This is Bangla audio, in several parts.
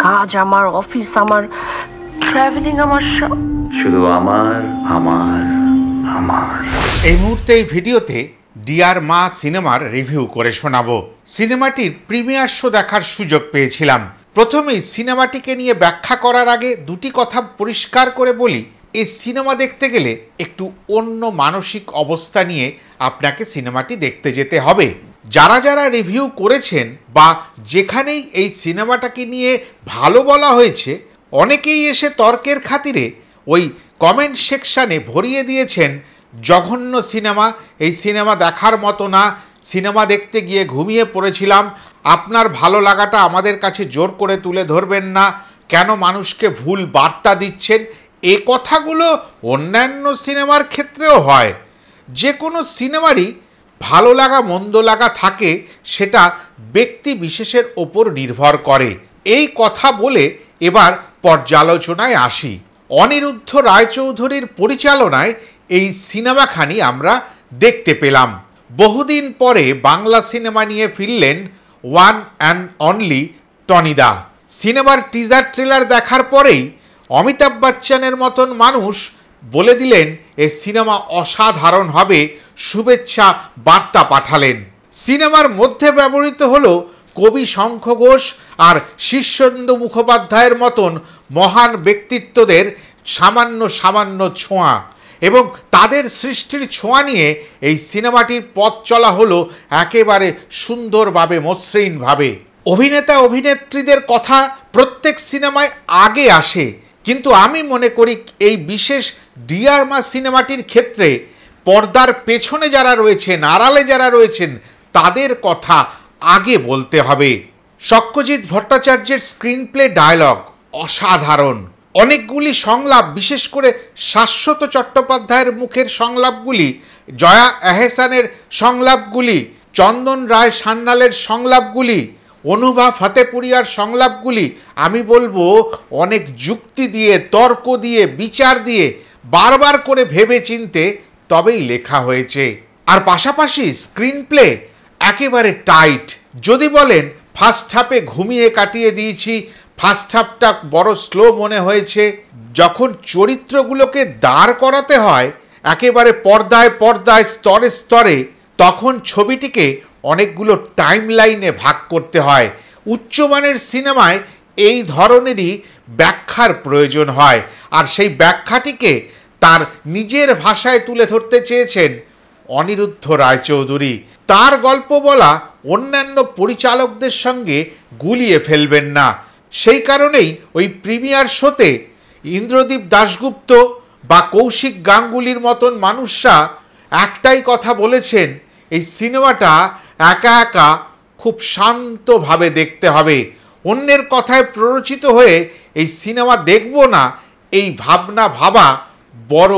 কাজ আমার, অফিস আমার, ট্রাভেলিং আমার, শুধু আমার আমার আমার। এই মুহূর্তে এই ভিডিওতে ডিয়ার মা সিনেমার রিভিউ করে শোনাবো। সিনেমাটির প্রিমিয়ার শো দেখার সুযোগ পেয়েছিলাম। প্রথমেই সিনেমাটিকে নিয়ে ব্যাখ্যা করার আগে দুটি কথা পরিষ্কার করে বলি। এই সিনেমা দেখতে গেলে একটু অন্য মানসিক অবস্থা নিয়ে আপনাকে সিনেমাটি দেখতে যেতে হবে। যারা যারা রিভিউ করেছেন বা যেখানেই এই সিনেমাটাকে নিয়ে ভালো বলা হয়েছে, অনেকেই এসে তর্কের খাতিরে ওই কমেন্ট সেকশানে ভরিয়ে দিয়েছেন জঘন্য সিনেমা, এই সিনেমা দেখার মতো না, সিনেমা দেখতে গিয়ে ঘুমিয়ে পড়েছিলাম, আপনার ভালো লাগাটা আমাদের কাছে জোর করে তুলে ধরবেন না, কেন মানুষকে ভুল বার্তা দিচ্ছেন। এ কথাগুলো অন্যান্য সিনেমার ক্ষেত্রেও হয়। যে কোনো সিনেমারই ভালো লাগা মন্দ লাগা থাকে, সেটা ব্যক্তি বিশেষের ওপর নির্ভর করে। এই কথা বলে এবার পর্যালোচনায় আসি। অনিরুদ্ধ রায়চৌধুরীর পরিচালনায় এই সিনেমাখানি আমরা দেখতে পেলাম। বহুদিন পরে বাংলা সিনেমা নিয়ে ফিরলেন ওয়ান অ্যান্ড অনলি টনি দা। সিনেমার টিজার ট্রেলার দেখার পরেই অমিতাভ বচ্চনের মতন মানুষ বলে দিলেন এই সিনেমা অসাধারণ হবে, শুভেচ্ছা বার্তা পাঠালেন। সিনেমার মধ্যে ব্যবহৃত হলো কবি শঙ্খ ঘোষ আর শীর্ষেন্দু মুখোপাধ্যায়ের মতন মহান ব্যক্তিত্বদের সামান্য সামান্য ছোঁয়া, এবং তাদের সৃষ্টির ছোঁয়া নিয়ে এই সিনেমাটির পথ চলা হলো একেবারে সুন্দরভাবে, মসৃণভাবে। অভিনেতা অভিনেত্রীদের কথা প্রত্যেক সিনেমায় আগে আসে, কিন্তু আমি মনে করি এই বিশেষ ডিয়ার মা সিনেমাটির ক্ষেত্রে পর্দার পেছনে যারা রয়েছেন, আড়ালে যারা রয়েছেন, তাদের কথা আগে বলতে হবে। সত্যজিৎ ভট্টাচার্যের স্ক্রিনপ্লে ডায়লগ অসাধারণ। অনেকগুলি সংলাপ, বিশেষ করে শাশ্বত চট্টোপাধ্যায়ের মুখের সংলাপগুলি, জয়া আহসানের সংলাপগুলি, চন্দন রায় সান্যালের সংলাপগুলি, অনুভা ফতেপুরিয়ার সংলাপগুলি, আমি বলবো অনেক যুক্তি দিয়ে, তর্ক দিয়ে, বিচার দিয়ে, বারবার করে ভেবে চিনতে তবেই লেখা হয়েছে। আর পাশাপাশি স্ক্রিনপ্লে একেবারে টাইট। যদি বলেন ফার্স্ট হাফে ঘুমিয়ে কাটিয়ে দিয়েছি, ফার্স্ট হাফটা বড় স্লো মনে হয়েছে, যখন চরিত্রগুলোকে দাঁড় করাতে হয় একেবারে পর্দায় পর্দায়, স্তরে স্তরে, তখন ছবিটিকে অনেকগুলো টাইম লাইনে ভাগ করতে হয়। উচ্চমানের সিনেমায় এই ধরনেরই ব্যাখ্যার প্রয়োজন হয়, আর সেই ব্যাখ্যাটিকে তার নিজের ভাষায় তুলে ধরতে চেয়েছেন অনিরুদ্ধ রায়চৌধুরী। তার গল্প বলা অন্যান্য পরিচালকদের সঙ্গে গুলিয়ে ফেলবেন না। সেই কারণেই ওই প্রিমিয়ার শোতে ইন্দ্রদীপ দাশগুপ্ত বা কৌশিক গাঙ্গুলির মতন মানুষরা একটাই কথা বলেছেন, এই সিনেমাটা একা একা খুব শান্তভাবে দেখতে হবে। অন্যের কথায় প্ররোচিত হয়ে এই সিনেমা দেখব না, এই ভাবনা ভাবা বড়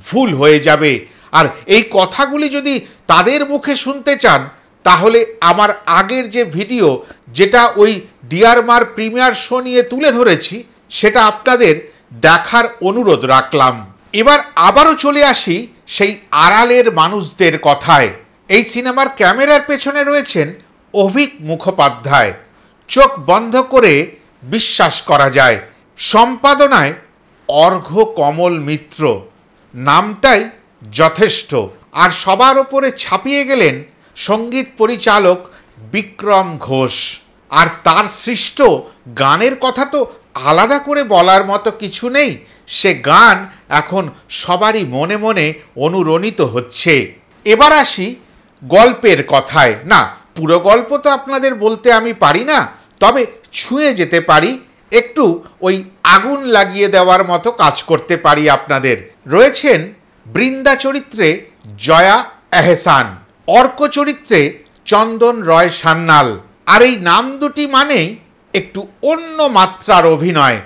ভুল হয়ে যাবে। আর এই কথাগুলি যদি তাদের মুখে শুনতে চান, তাহলে আমার আগের যে ভিডিও, যেটা ওই ডিয়ার মার প্রিমিয়ার শো নিয়ে তুলে ধরেছি, সেটা আপনাদের দেখার অনুরোধ রাখলাম। এবার আবারও চলে আসি সেই আড়ালের মানুষদের কথায়। এই সিনেমার ক্যামেরার পেছনে রয়েছেন অভিক মুখোপাধ্যায়, চোখ বন্ধ করে বিশ্বাস করা যায়। সম্পাদনায় অর্ঘ্য কমল মিত্র, নামটাই যথেষ্ট। আর সবার ওপরে ছাপিয়ে গেলেন সঙ্গীত পরিচালক বিক্রম ঘোষ। আর তার সৃষ্ট গানের কথা তো আলাদা করে বলার মতো কিছু নেই। সে গান এখন সবারই মনে মনে অনুরণিত হচ্ছে। এবার আসি গল্পের কথায়। না, পুরো গল্প তো আপনাদের বলতে আমি পারি না, তবে ছুঁয়ে যেতে পারি, একটু ওই আগুন লাগিয়ে দেওয়ার মতো কাজ করতে পারি আপনাদের। রয়েছেন বৃন্দা চরিত্রে জয়া আহসান, অর্ক চরিত্রে চন্দন রয় সান্যাল। আর এই নাম দুটি মানেই একটু অন্য মাত্রার অভিনয়।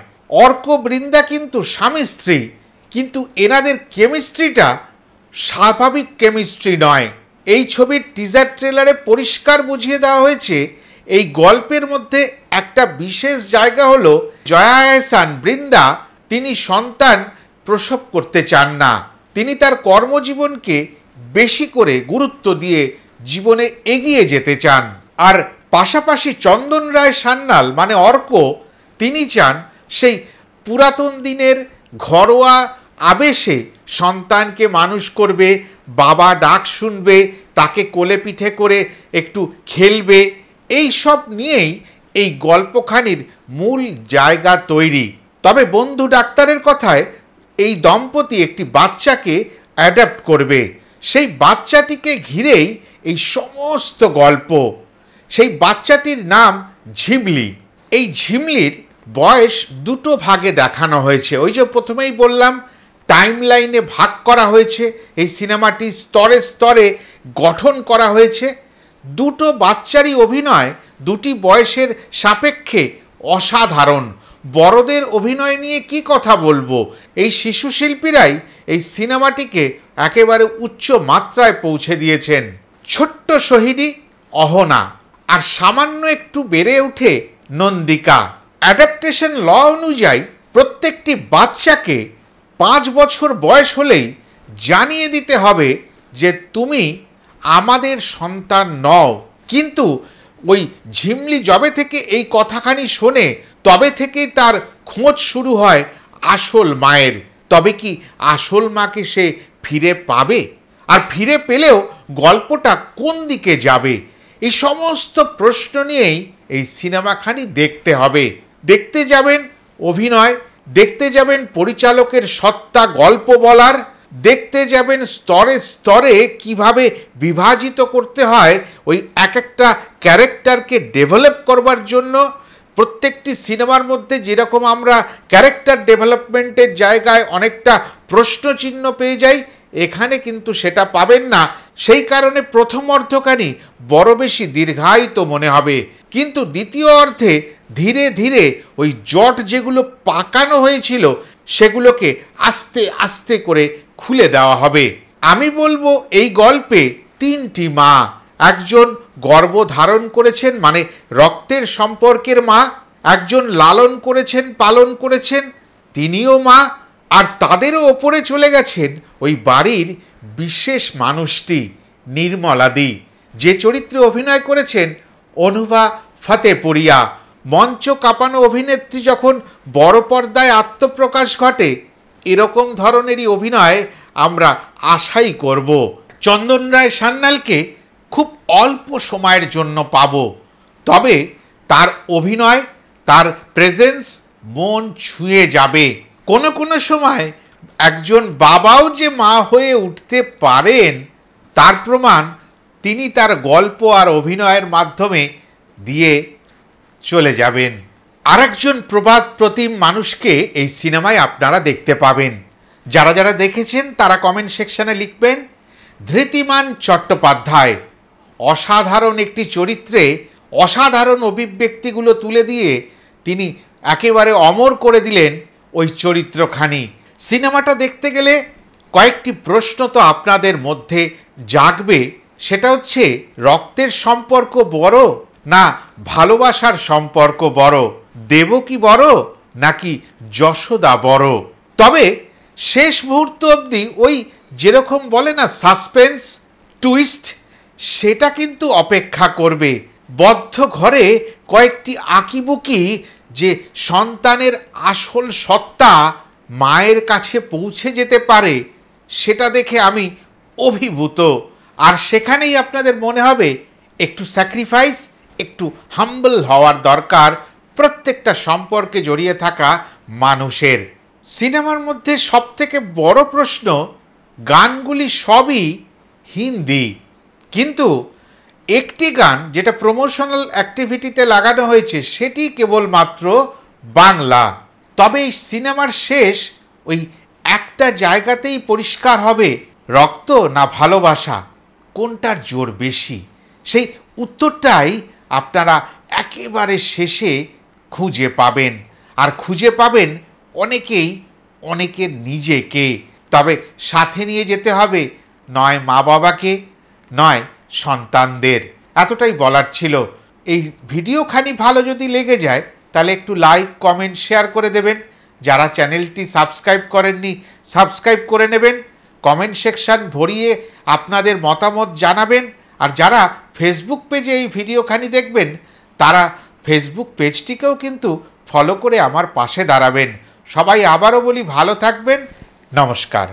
অর্ক বৃন্দা কিন্তু স্বামী স্ত্রী, কিন্তু এনাদের কেমিস্ট্রিটা স্বাভাবিক কেমিস্ট্রি নয়। এই ছবির টিজার ট্রেলারে পরিষ্কার বুঝিয়ে দেওয়া হয়েছে এই গল্পের মধ্যে একটা বিশেষ জায়গা হলো জয়া আহসান বৃন্দা, তিনি সন্তান প্রসব করতে চান না। তিনি তার কর্মজীবনকে বেশি করে গুরুত্ব দিয়ে জীবনে এগিয়ে যেতে চান। আর পাশাপাশি চন্দন রায় সান্যাল মানে অর্ক, তিনি চান সেই পুরাতন দিনের ঘরোয়া আবেশে সন্তানকে মানুষ করবে, বাবা ডাক শুনবে, তাকে কোলে পিঠে করে একটু খেলবে, এই সব নিয়েই এই গল্পখানির মূল জায়গা তৈরি। তবে বন্ধু ডাক্তারের কথায় এই দম্পতি একটি বাচ্চাকে অ্যাডাপ্ট করবে, সেই বাচ্চাটিকে ঘিরেই এই সমস্ত গল্প। সেই বাচ্চাটির নাম ঝিমলি। এই ঝিমলির বয়স দুটো ভাগে দেখানো হয়েছে। ওই যে প্রথমেই বললাম টাইম লাইনে ভাগ করা হয়েছে, এই সিনেমাটি স্তরে স্তরে গঠন করা হয়েছে। দুটো বাচ্চারই অভিনয় দুটি বয়সের সাপেক্ষে অসাধারণ। বড়দের অভিনয় নিয়ে কি কথা বলবো, এই শিশু শিল্পীরাই এই সিনেমাটিকে একেবারে উচ্চ মাত্রায় পৌঁছে দিয়েছেন। ছোট্ট সোহিনী অহনা, আর সামান্য একটু বেড়ে উঠে নন্দিকা। অ্যাডাপ্টেশন ল অনুযায়ী প্রত্যেকটি বাচ্চাকে 5 বছর বয়স হলেই জানিয়ে দিতে হবে যে তুমি আমাদের সন্তান নও। কিন্তু ওই ঝিমলি যবে থেকে এই কথাখানি শোনে তবে থেকেই তার খোঁজ শুরু হয় আসল মায়ের। তবে কি আসল মাকে সে ফিরে পাবে? আর ফিরে পেলেও গল্পটা কোন দিকে যাবে? এই সমস্ত প্রশ্ন নিয়েই এই সিনেমাখানি দেখতে হবে। দেখতে যাবেন অভিনয়, দেখতে যাবেন পরিচালকের সত্তা গল্প বলার, দেখতে যাবেন স্তরে স্তরে কিভাবে বিভাজিত করতে হয় ওই এক একটা ক্যারেক্টারকে ডেভেলপ করবার জন্য। প্রত্যেকটি সিনেমার মধ্যে যেরকম আমরা ক্যারেক্টার ডেভেলপমেন্টের জায়গায় অনেকটা প্রশ্নচিহ্ন পেয়ে যাই, এখানে কিন্তু সেটা পাবেন না। সেই কারণে প্রথম অর্ধখানি বড় বেশি দীর্ঘায়িত মনে হবে, কিন্তু দ্বিতীয় অর্ধে ধীরে ধীরে ওই জট যেগুলো পাকানো হয়েছিল সেগুলোকে আস্তে আস্তে করে খুলে দেওয়া হবে। আমি বলবো এই গল্পে 3টি মা, একজন গর্ভধারণ করেছেন মানে রক্তের সম্পর্কের মা, একজন লালন করেছেন পালন করেছেন তিনিও মা, আর তাদেরও ওপরে চলে গেছেন ওই বাড়ির বিশেষ মানুষটি নির্মলাদি, যে চরিত্রে অভিনয় করেছেন অনুভা ফতেপুরিয়া। মঞ্চ কাঁপানো অভিনেত্রী যখন বড় পর্দায় আত্মপ্রকাশ ঘটে, এরকম ধরনেরই অভিনয় আমরা আশাই করব। চন্দন রায় সান্যালকে খুব অল্প সময়ের জন্য পাব, তবে তার অভিনয়, তার প্রেজেন্স মন ছুঁয়ে যাবে। কোনো কোনো সময় একজন বাবাও যে মা হয়ে উঠতে পারেন তার প্রমাণ তিনি তার গল্প আর অভিনয়ের মাধ্যমে দিয়ে চলে যাবেন। আরেকজন প্রবাদ প্রতিম মানুষকে এই সিনেমায় আপনারা দেখতে পাবেন। যারা যারা দেখেছেন তারা কমেন্ট সেকশনে লিখবেন। ধৃতিমান চট্টোপাধ্যায় অসাধারণ একটি চরিত্রে অসাধারণ অভিব্যক্তিগুলো তুলে দিয়ে তিনি একেবারে অমর করে দিলেন ওই চরিত্রখানি। সিনেমাটা দেখতে গেলে কয়েকটি প্রশ্ন তো আপনাদের মধ্যে জাগবে, সেটা হচ্ছে রক্তের সম্পর্ক বড় না ভালোবাসার সম্পর্ক বড়, দেবকী বড় নাকি যশোদা বড়? তবে শেষ মুহূর্ত অবধি ওই যেরকম বলে না সাসপেন্স টুইস্ট, সেটা কিন্তু অপেক্ষা করবে। বদ্ধ ঘরে কয়েকটি আঁকিবুকি যে সন্তানের আসল সত্তা মায়ের কাছে পৌঁছে যেতে পারে সেটা দেখে আমি অভিভূত। আর সেখানেই আপনাদের মনে হবে একটু স্যাক্রিফাইস, একটু হাম্বল হওয়ার দরকার প্রত্যেকটা সম্পর্কে জড়িয়ে থাকা মানুষের। সিনেমার মধ্যে সবথেকে বড় প্রশ্ন, গানগুলি সবই হিন্দি, কিন্তু একটি গান যেটা প্রমোশনাল অ্যাক্টিভিটিতে লাগানো হয়েছে সেটি কেবলমাত্র বাংলা। তবে এই সিনেমার শেষ ওই একটা জায়গাতেই পরিষ্কার হবে রক্ত না ভালোবাসা কোনটার জোর বেশি। সেই উত্তরটাই আপনারা একেবারে শেষে খুঁজে পাবেন, আর খুঁজে পাবেন অনেকেই অনেকের নিজেকে। তবে সাথে নিয়ে যেতে হবে নয় মা বাবাকে, নয় সন্তানদের। এতটাই বলার ছিল। এই ভিডিওখানি ভালো যদি লেগে যায় তাহলে একটু লাইক কমেন্ট শেয়ার করে দেবেন। যারা চ্যানেলটি সাবস্ক্রাইব করেননি সাবস্ক্রাইব করে নেবেন। কমেন্ট সেকশন ভরিয়ে আপনাদের মতামত জানাবেন। আর যারা ফেসবুক পেজে এই ভিডিওখানি দেখবেন তারা ফেসবুক পেজটিকেও কিন্তু ফলো করে আমার পাশে দাঁড়াবেন। সবাই আবারও বলি ভালো থাকবেন। নমস্কার।